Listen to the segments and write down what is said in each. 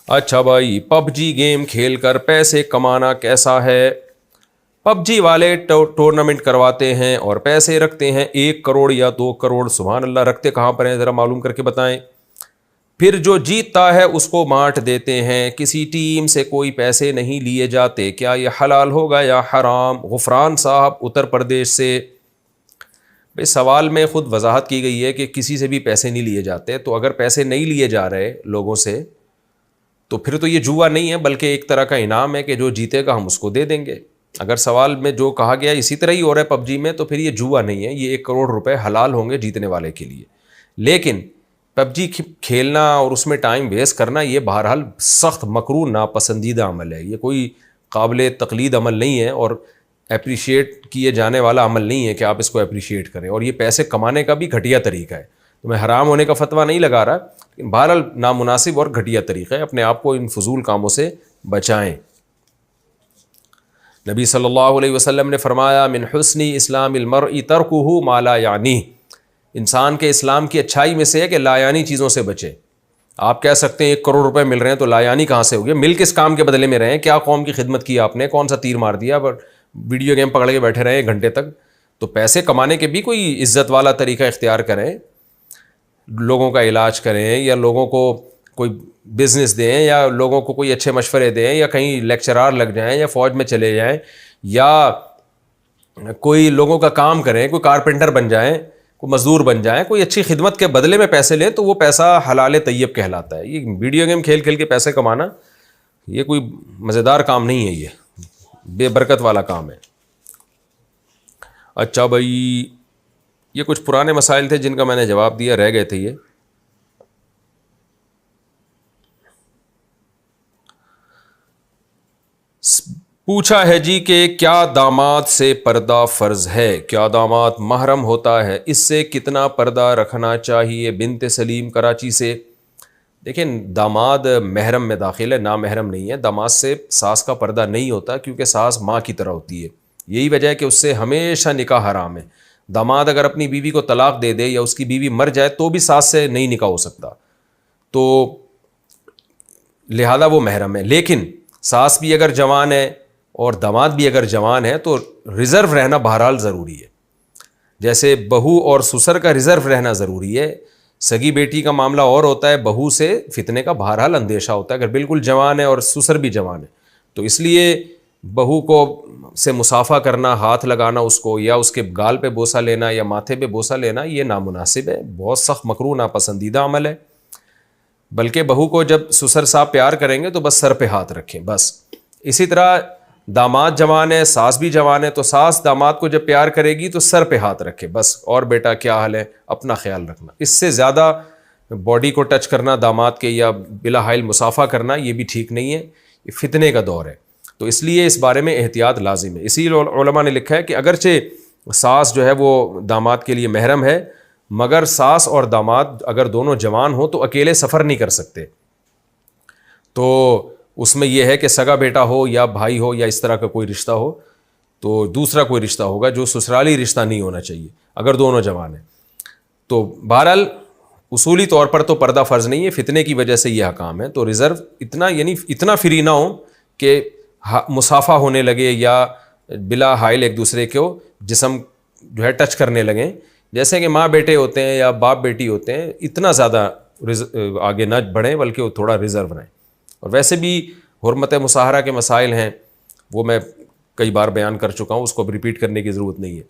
اچھا بھائی، پب جی گیم کھیل کر پیسے کمانا کیسا ہے؟ پب جی والے ٹورنامنٹ کرواتے ہیں اور پیسے رکھتے ہیں 1 کروڑ یا 2 کروڑ. سبحان اللہ، رکھتے کہاں پر ہیں ذرا معلوم کر کے بتائیں. پھر جو جیتتا ہے اس کو بانٹ دیتے ہیں، کسی ٹیم سے کوئی پیسے نہیں لیے جاتے. کیا یہ حلال ہوگا یا حرام؟ غفران صاحب اتر پردیش سے. بھائی سوال میں خود وضاحت کی گئی ہے کہ کسی سے بھی پیسے نہیں لیے جاتے، تو اگر پیسے نہیں لیے جا رہے لوگوں سے تو پھر تو یہ جوا نہیں ہے بلکہ ایک طرح کا انعام ہے کہ جو جیتے گا ہم اس کو دے دیں گے. اگر سوال میں جو کہا گیا اسی طرح ہی ہو رہا ہے پب جی میں، تو پھر یہ جوا نہیں ہے، یہ 1 کروڑ روپے حلال ہوں گے جیتنے والے کے لیے. لیکن پب جی کھیلنا اور اس میں ٹائم ویسٹ کرنا یہ بہرحال سخت مکروہ ناپسندیدہ عمل ہے. یہ کوئی قابل تقلید عمل نہیں ہے اور اپریشیٹ کیے جانے والا عمل نہیں ہے کہ آپ اس کو اپریشیٹ کریں. اور یہ پیسے کمانے کا بھی گھٹیا طریقہ ہے. تو میں حرام ہونے کا فتویٰ نہیں لگا رہا، لیکن بہرحال نامناسب اور گھٹیا طریقہ ہے. اپنے آپ کو ان فضول کاموں سے بچائیں. نبی صلی اللہ علیہ وسلم نے فرمایا من حسن اسلام المرء ترکہ ما لا یعنی. انسان کے اسلام کی اچھائی میں سے ہے کہ لا یعنی چیزوں سے بچے. آپ کہہ سکتے ہیں 1 کروڑ روپے مل رہے ہیں تو لا یعنی کہاں سے ہو گیا؟ مل کس کام کے بدلے میں رہے ہیں؟ کیا قوم کی خدمت کی آپ نے؟ کون سا تیر مار دیا؟ ویڈیو گیم پکڑ کے بیٹھے رہے 1 گھنٹے تک. تو پیسے کمانے کے بھی کوئی عزت والا طریقہ اختیار کریں، لوگوں کا علاج کریں یا لوگوں کو کوئی بزنس دیں یا لوگوں کو کوئی اچھے مشورے دیں یا کہیں لیکچرار لگ جائیں یا فوج میں چلے جائیں یا کوئی لوگوں کا کام کریں، کوئی کارپینٹر بن جائیں، کوئی مزدور بن جائیں، کوئی اچھی خدمت کے بدلے میں پیسے لیں تو وہ پیسہ حلال طیب کہلاتا ہے. یہ ویڈیو گیم کھیل کھیل کے پیسے کمانا یہ کوئی مزیدار کام نہیں ہے، یہ بے برکت والا کام ہے. اچھا بھائی، یہ کچھ پرانے مسائل تھے جن کا میں نے جواب دیا، رہ گئے تھے یہ. پوچھا ہے جی کہ کیا داماد سے پردہ فرض ہے؟ کیا داماد محرم ہوتا ہے؟ اس سے کتنا پردہ رکھنا چاہیے؟ بنت سلیم کراچی سے. دیکھیں داماد محرم میں داخل ہے، نامحرم نہیں ہے. داماد سے ساس کا پردہ نہیں ہوتا کیونکہ ساس ماں کی طرح ہوتی ہے. یہی وجہ ہے کہ اس سے ہمیشہ نکاح حرام ہے. داماد اگر اپنی بیوی کو طلاق دے دے یا اس کی بیوی مر جائے تو بھی ساس سے نہیں نکاح ہو سکتا، تو لہذا وہ محرم ہے. لیکن ساس بھی اگر جوان ہے اور داماد بھی اگر جوان ہے تو ریزرو رہنا بہرحال ضروری ہے. جیسے بہو اور سسر کا ریزرو رہنا ضروری ہے. سگی بیٹی کا معاملہ اور ہوتا ہے، بہو سے فتنے کا بہرحال اندیشہ ہوتا ہے اگر بالکل جوان ہے اور سسر بھی جوان ہے. تو اس لیے بہو کو سے مصافحہ کرنا، ہاتھ لگانا اس کو یا اس کے گال پہ بوسہ لینا یا ماتھے پہ بوسہ لینا یہ نامناسب ہے، بہت سخت مکروہ ناپسندیدہ عمل ہے. بلکہ بہو کو جب سسر صاحب پیار کریں گے تو بس سر پہ ہاتھ رکھیں بس. اسی طرح داماد جوان ہے، ساس بھی جوان ہے، تو ساس داماد کو جب پیار کرے گی تو سر پہ ہاتھ رکھے بس. اور بیٹا کیا حال ہے، اپنا خیال رکھنا. اس سے زیادہ باڈی کو ٹچ کرنا داماد کے یا بلا حائل مصافحہ کرنا یہ بھی ٹھیک نہیں ہے، یہ فتنے کا دور ہے. تو اس لیے اس بارے میں احتیاط لازم ہے. اسی لیے علماء نے لکھا ہے کہ اگرچہ ساس جو ہے وہ داماد کے لیے محرم ہے، مگر ساس اور داماد اگر دونوں جوان ہوں تو اکیلے سفر نہیں کر سکتے. تو اس میں یہ ہے کہ سگا بیٹا ہو یا بھائی ہو یا اس طرح کا کوئی رشتہ ہو تو دوسرا کوئی رشتہ ہوگا جو سسرالی رشتہ نہیں ہونا چاہیے اگر دونوں جوان ہیں. تو بہرحال اصولی طور پر تو پردہ فرض نہیں ہے، فتنے کی وجہ سے یہ حکام ہے. تو ریزرو اتنا یعنی اتنا فری نہ ہو کہ مصافحہ ہونے لگے یا بلا حائل ایک دوسرے کو جسم جو ہے ٹچ کرنے لگیں، جیسے کہ ماں بیٹے ہوتے ہیں یا باپ بیٹی ہوتے ہیں. اتنا زیادہ آگے نہ بڑھیں بلکہ وہ تھوڑا ریزرو رہیں. اور ویسے بھی حرمت مصاہرہ کے مسائل ہیں، وہ میں کئی بار بیان کر چکا ہوں، اس کو اب ریپیٹ کرنے کی ضرورت نہیں ہے.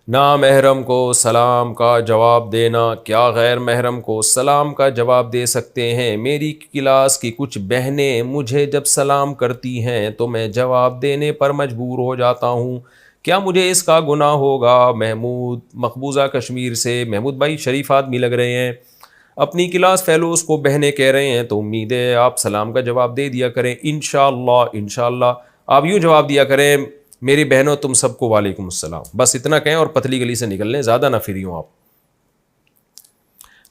نامحرم کو سلام کا جواب دینا. کیا غیر محرم کو سلام کا جواب دے سکتے ہیں؟ میری کلاس کی کچھ بہنیں مجھے جب سلام کرتی ہیں تو میں جواب دینے پر مجبور ہو جاتا ہوں، کیا مجھے اس کا گناہ ہوگا؟ محمود مقبوضہ کشمیر سے. محمود بھائی شریف آدمی لگ رہے ہیں، اپنی کلاس فیلوز کو بہنیں کہہ رہے ہیں تو امید ہے آپ سلام کا جواب دے دیا کریں انشاءاللہ. آپ یوں جواب دیا کریں میری بہنوں تم سب کو وعلیکم السلام، بس اتنا کہیں اور پتلی گلی سے نکل لیں، زیادہ نہ فری ہوں آپ.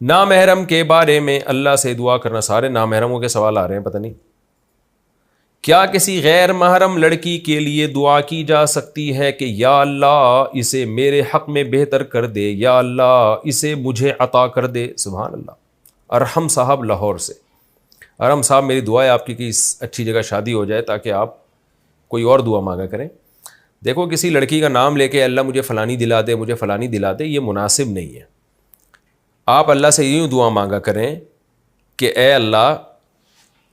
نامحرم کے بارے میں اللہ سے دعا کرنا. سارے نامحرموں کے سوال آ رہے ہیں، پتہ نہیں. کیا کسی غیر محرم لڑکی کے لیے دعا کی جا سکتی ہے کہ یا اللہ اسے میرے حق میں بہتر کر دے، یا اللہ اسے مجھے عطا کر دے؟ سبحان اللہ. ارحم صاحب لاہور سے. ارم صاحب میری دعا ہے آپ کی کہ اس اچھی جگہ شادی ہو جائے تاکہ آپ کوئی اور دعا مانگا کریں. دیکھو کسی لڑکی کا نام لے کے اللہ مجھے فلانی دلا دے, مجھے فلانی دلا دے, یہ مناسب نہیں ہے. آپ اللہ سے یوں دعا مانگا کریں کہ اے اللہ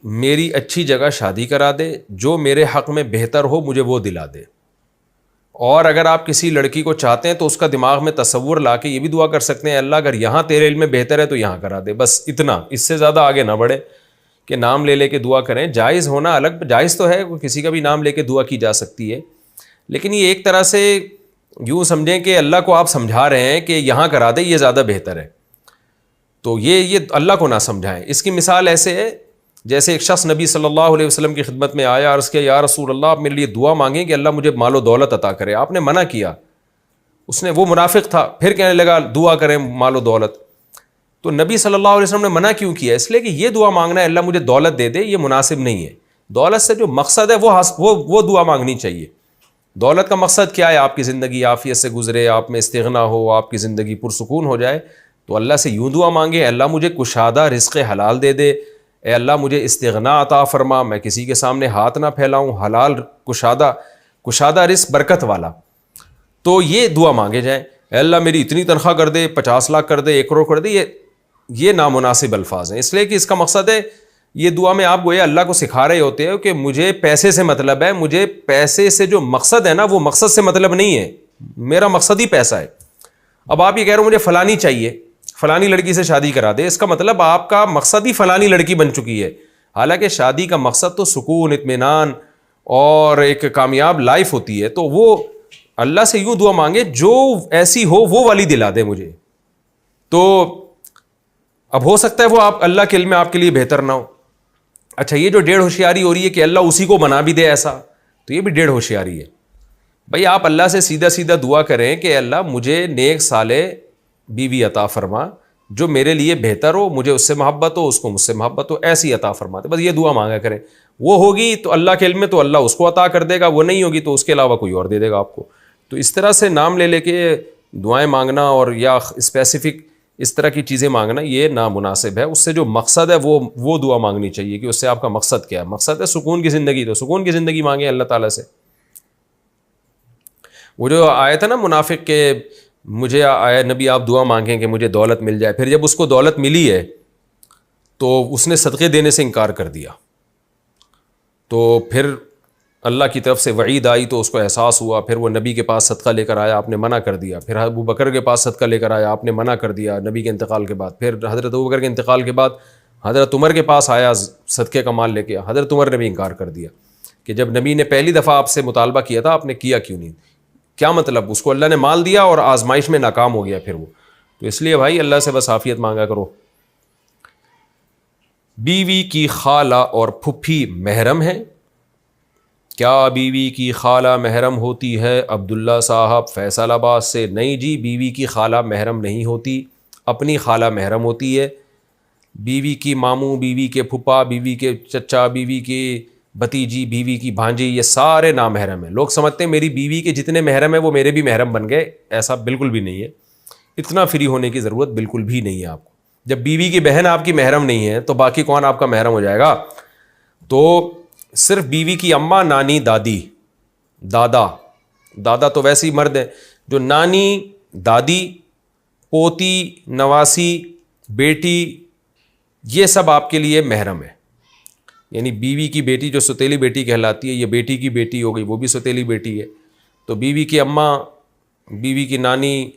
میری اچھی جگہ شادی کرا دے, جو میرے حق میں بہتر ہو مجھے وہ دلا دے. اور اگر آپ کسی لڑکی کو چاہتے ہیں تو اس کا دماغ میں تصور لا کے یہ بھی دعا کر سکتے ہیں, اللہ اگر یہاں تیرے علم میں بہتر ہے تو یہاں کرا دے. بس اتنا, اس سے زیادہ آگے نہ بڑھے کہ نام لے لے کے دعا کریں. جائز ہونا الگ, جائز تو ہے, کسی کا بھی نام لے کے دعا کی جا سکتی ہے, لیکن یہ ایک طرح سے یوں سمجھیں کہ اللہ کو آپ سمجھا رہے ہیں کہ یہاں کرا دے, یہ زیادہ بہتر ہے. تو یہ اللہ کو نہ سمجھائیں. اس کی مثال ایسے ہے جیسے ایک شخص نبی صلی اللہ علیہ وسلم کی خدمت میں آیا, عرض کیا یا رسول اللہ آپ میرے لیے دعا مانگیں کہ اللہ مجھے مال و دولت عطا کرے. آپ نے منع کیا. اس نے, وہ منافق تھا, پھر کہنے لگا دعا کریں مال و دولت. تو نبی صلی اللہ علیہ وسلم نے منع کیوں کیا؟ اس لیے کہ یہ دعا مانگنا ہے اللہ مجھے دولت دے دے, یہ مناسب نہیں ہے. دولت سے جو مقصد ہے وہ دعا مانگنی چاہیے. دولت کا مقصد کیا ہے؟ آپ کی زندگی عافیت سے گزرے, آپ میں استغنا ہو, آپ کی زندگی پرسکون ہو جائے. تو اللہ سے یوں دعا مانگے, اللہ مجھے کشادہ رزق حلال دے دے, اے اللہ مجھے استغنا عطا فرما, میں کسی کے سامنے ہاتھ نہ پھیلاؤں, حلال کشادہ رزق برکت والا. تو یہ دعا مانگے جائیں. اے اللہ میری اتنی تنخواہ کر دے, 50 لاکھ کر دے, 1 کروڑ کر دے, یہ نامناسب الفاظ ہیں. اس لیے کہ اس کا مقصد ہے, یہ دعا میں آپ گویا اللہ کو سکھا رہے ہوتے ہو کہ مجھے پیسے سے مطلب ہے, مجھے پیسے سے جو مقصد ہے نا وہ مقصد سے مطلب نہیں ہے, میرا مقصد ہی پیسہ ہے. اب آپ یہ کہہ رہے ہو مجھے فلانی چاہیے, فلانی لڑکی سے شادی کرا دے, اس کا مطلب آپ کا مقصد ہی فلانی لڑکی بن چکی ہے. حالانکہ شادی کا مقصد تو سکون, اطمینان اور ایک کامیاب لائف ہوتی ہے. تو وہ اللہ سے یوں دعا مانگے جو ایسی ہو وہ والی دلا دے مجھے. تو اب ہو سکتا ہے وہ آپ اللہ کے علم میں آپ کے لیے بہتر نہ ہو. اچھا یہ جو 1.5 ہوشیاری ہو رہی ہے کہ اللہ اسی کو بنا بھی دے ایسا, تو یہ بھی 1.5 ہوشیاری ہے. بھائی آپ اللہ سے سیدھا سیدھا دعا کریں کہ اللہ مجھے نیک صالح بیوی عطا فرما جو میرے لیے بہتر ہو, مجھے اس سے محبت ہو, اس کو مجھ سے محبت ہو, ایسی عطا فرما دے. بس یہ دعا مانگا کریں. وہ ہوگی تو اللہ کے علم میں تو اللہ اس کو عطا کر دے گا, وہ نہیں ہوگی تو اس کے علاوہ کوئی اور دے دے گا آپ کو. تو اس طرح سے نام لے لے کے دعائیں مانگنا اور یا اسپیسیفک اس طرح کی چیزیں مانگنا یہ نامناسب ہے. اس سے جو مقصد ہے وہ دعا مانگنی چاہیے کہ اس سے آپ کا مقصد کیا ہے. مقصد ہے سکون کی زندگی, تو سکون کی زندگی مانگیں اللہ تعالیٰ سے. وہ جو آیت ہے نا منافق کے, مجھے آیا نبی آپ دعا مانگیں کہ مجھے دولت مل جائے, پھر جب اس کو دولت ملی ہے تو اس نے صدقے دینے سے انکار کر دیا. تو پھر اللہ کی طرف سے وعید آئی تو اس کو احساس ہوا, پھر وہ نبی کے پاس صدقہ لے کر آیا, آپ نے منع کر دیا. پھر ابو بکر کے پاس صدقہ لے کر آیا, آپ نے منع کر دیا نبی کے انتقال کے بعد. پھر حضرت ابو بکر کے انتقال کے بعد حضرت عمر کے پاس آیا صدقے کا مال لے کے, حضرت عمر نے بھی انکار کر دیا کہ جب نبی نے پہلی دفعہ آپ سے مطالبہ کیا تھا آپ نے کیا کیوں نہیں. کیا مطلب, اس کو اللہ نے مال دیا اور آزمائش میں ناکام ہو گیا پھر وہ. تو اس لیے بھائی اللہ سے بس عافیت مانگا کرو. بیوی کی خالہ اور پھپھی محرم ہیں؟ کیا بیوی کی خالہ محرم ہوتی ہے؟ عبداللہ صاحب فیصل آباد سے. نہیں جی, بیوی کی خالہ محرم نہیں ہوتی, اپنی خالہ محرم ہوتی ہے. بیوی کی ماموں, بیوی کے پھپھا, بیوی کے چچا, بیوی کی بھتیجی, بیوی کی بھانجی, یہ سارے نامحرم ہیں. لوگ سمجھتے ہیں میری بیوی کے جتنے محرم ہیں وہ میرے بھی محرم بن گئے. ایسا بالکل بھی نہیں ہے. اتنا فری ہونے کی ضرورت بالکل بھی نہیں ہے آپ کو. جب بیوی کی بہن آپ کی محرم نہیں ہے تو باقی کون آپ کا محرم ہو جائے گا؟ تو صرف بیوی کی اماں, نانی, دادی, دادا تو ویسے ہی مرد ہیں. جو نانی, دادی, پوتی, نواسی, بیٹی, یہ سب آپ کے لیے محرم ہے. یعنی بیوی کی بیٹی جو سوتیلی بیٹی کہلاتی ہے, یہ بیٹی کی بیٹی ہو گئی, وہ بھی سوتیلی بیٹی ہے. تو بیوی کی اماں, بیوی کی نانی,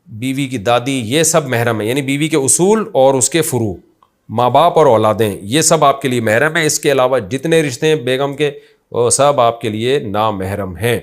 بیوی کی دادی, یہ سب محرم ہے. یعنی بیوی کے اصول اور اس کے فروع, ماں باپ اور اولادیں, یہ سب آپ کے لیے محرم ہیں. اس کے علاوہ جتنے رشتے ہیں بیگم کے وہ سب آپ کے لیے نامحرم ہیں.